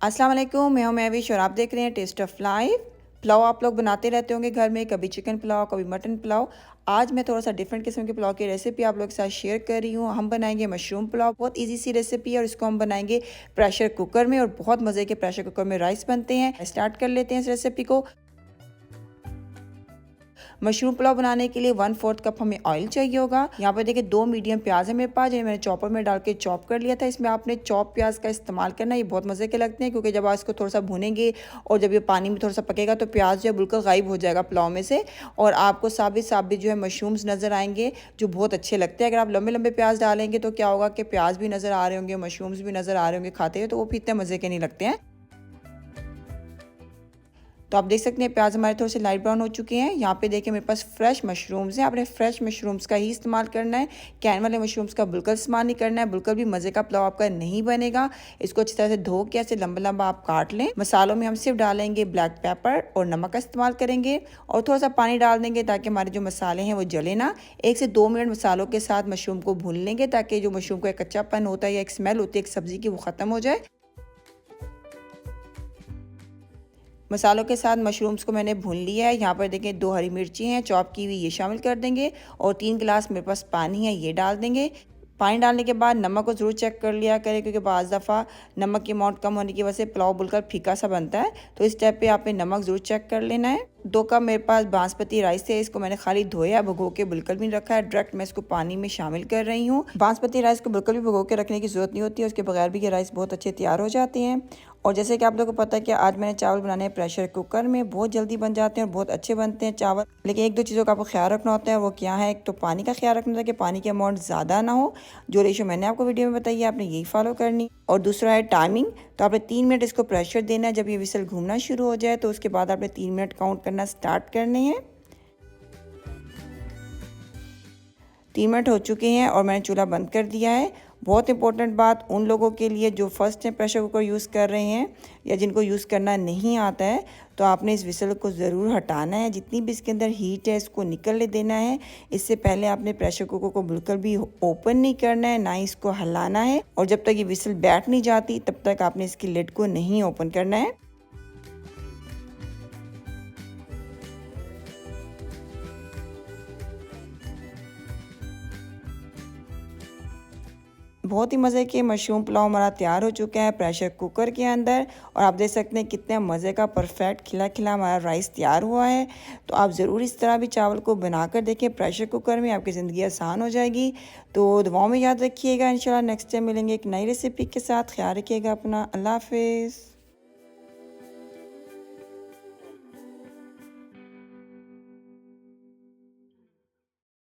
अस्सलाम वालेकुम, मैं हूं महविश और आप देख रहे हैं टेस्ट ऑफ लाइफ। पुलाव आप लोग बनाते रहते होंगे घर में, कभी चिकन पुलाव, कभी मटन पुलाव। आज मैं थोड़ा सा डिफरेंट किस्म के पुलाव की रेसिपी आप लोग के साथ शेयर कर रही हूं। हम बनाएंगे मशरूम पुलाव। बहुत इजी सी रेसिपी है और इसको हम बनाएंगे प्रेशर कुकर में और बहुत मज़े के प्रेशर कुकर में राइस बनते हैं। स्टार्ट कर लेते हैं इस रेसिपी को। मशरूम पुलाव बनाने के लिए 1/4 कप हमें ऑयल चाहिए होगा। यहाँ पर देखिए 2 मीडियम प्याज है मेरे पास, जिन्हें मैंने चॉपर में डाल के चॉप कर लिया था। इसमें आपने चॉप प्याज का इस्तेमाल करना है, ये बहुत मज़े के लगते हैं क्योंकि जब आप इसको थोड़ा सा भूनेंगे और जब ये पानी में थोड़ा सा पकेगा तो प्याज जो है बिल्कुल गायब हो जाएगा पुलाव में से और आपको साबित साबित जो है मशरूम्स नज़र आएंगे जो बहुत अच्छे लगते हैं। अगर आप लंबे लंबे प्याज डालेंगे तो क्या होगा कि प्याज भी नज़र आ रहे होंगे, मशरूम्स भी नज़र आ रहे होंगे खाते हुए, तो वो भी इतने मज़े के नहीं लगते हैं। तो आप देख सकते हैं प्याज हमारे थोड़े से लाइट ब्राउन हो चुके हैं। यहाँ पे देखिए मेरे पास फ्रेश मशरूम्स हैं, आपने फ्रेश मशरूम्स का ही इस्तेमाल करना है। कैन वाले मशरूम्स का बिल्कुल इस्तेमाल नहीं करना है, बिल्कुल भी मज़े का पुलाव आपका नहीं बनेगा। इसको अच्छी तरह से धो के ऐसे लंबा लंबा आप काट लें। मसालों में हम सिर्फ डालेंगे ब्लैक पेपर और नमक का इस्तेमाल करेंगे और थोड़ा सा पानी डाल देंगे ताकि हमारे जो मसाले हैं वो जले ना। 1 से 2 मिनट मसालों के साथ मशरूम को भून लेंगे ताकि जो मशरूम का एक कच्चापन होता है या एक स्मेल होती है एक सब्ज़ी की, वो ख़त्म हो जाए। मसालों के साथ मशरूम्स को मैंने भून लिया है। यहाँ पर देखें 2 हरी मिर्ची हैं चॉप की हुई, ये शामिल कर देंगे और 3 गिलास मेरे पास पानी है, ये डाल देंगे। पानी डालने के बाद नमक को ज़रूर चेक कर लिया करें क्योंकि बाज़ दफ़ा नमक की अमाउंट कम होने की वजह से पुलाव बिल्कुल फीका सा बनता है, तो इस स्टेप पे आपने नमक ज़रूर चेक कर लेना है। 2 कप मेरे पास बासमती राइस है, इसको मैंने खाली धोया, भगो के बिल्कुल भी नहीं रखा है, डायरेक्ट मैं इसको पानी में शामिल कर रही हूँ। बासमती राइस को बिल्कुल भी भगो के रखने की ज़रूरत नहीं होती है, उसके बगैर भी ये राइस बहुत अच्छे तैयार हो जाते हैं। और जैसे कि आप लोगों को पता है कि आज मैंने चावल बनाने हैं प्रेशर कुकर में, बहुत जल्दी बन जाते हैं और बहुत अच्छे बनते हैं चावल। लेकिन 1-2 चीज़ों का आपको ख्याल रखना होता है, वो क्या है? एक तो पानी का ख्याल रखना होता है कि पानी की अमाउंट ज़्यादा ना हो, जो रेशो मैंने आपको वीडियो में बताई है आपने यही फॉलो करनी। और दूसरा है टाइमिंग, तो आपने 3 मिनट इसको प्रेशर देना है। जब ये विसल घूमना शुरू हो जाए तो उसके बाद आपने 3 मिनट काउंट करना स्टार्ट करने हैं। 3 मिनट हो चुके हैं और मैंने चूल्हा बंद कर दिया है। बहुत इंपॉर्टेंट बात उन लोगों के लिए जो first time pressure cooker use कर रहे हैं या जिनको यूज़ करना नहीं आता है, तो आपने इस विसल को ज़रूर हटाना है। जितनी भी इसके अंदर हीट है इसको निकलने देना है। इससे पहले आपने प्रेशर कुकर को बिल्कुल भी ओपन नहीं करना है, ना ही इसको हिलाना है। और जब तक ये विसल बैठ नहीं जाती तब तक आपने इसकी लिड को नहीं ओपन करना है। बहुत ही मज़े के मशरूम पुलाव हमारा तैयार हो चुका है प्रेशर कुकर के अंदर और आप देख सकते हैं कितने मज़े का परफेक्ट खिला खिला हमारा राइस तैयार हुआ है। तो आप ज़रूर इस तरह भी चावल को बनाकर देखें प्रेशर कुकर में, आपकी ज़िंदगी आसान हो जाएगी। तो दुआओं में याद रखिएगा। इंशाल्लाह नेक्स्ट टाइम मिलेंगे एक नई रेसिपी के साथ। ख्याल रखिएगा अपना। अल्लाह हाफिज़।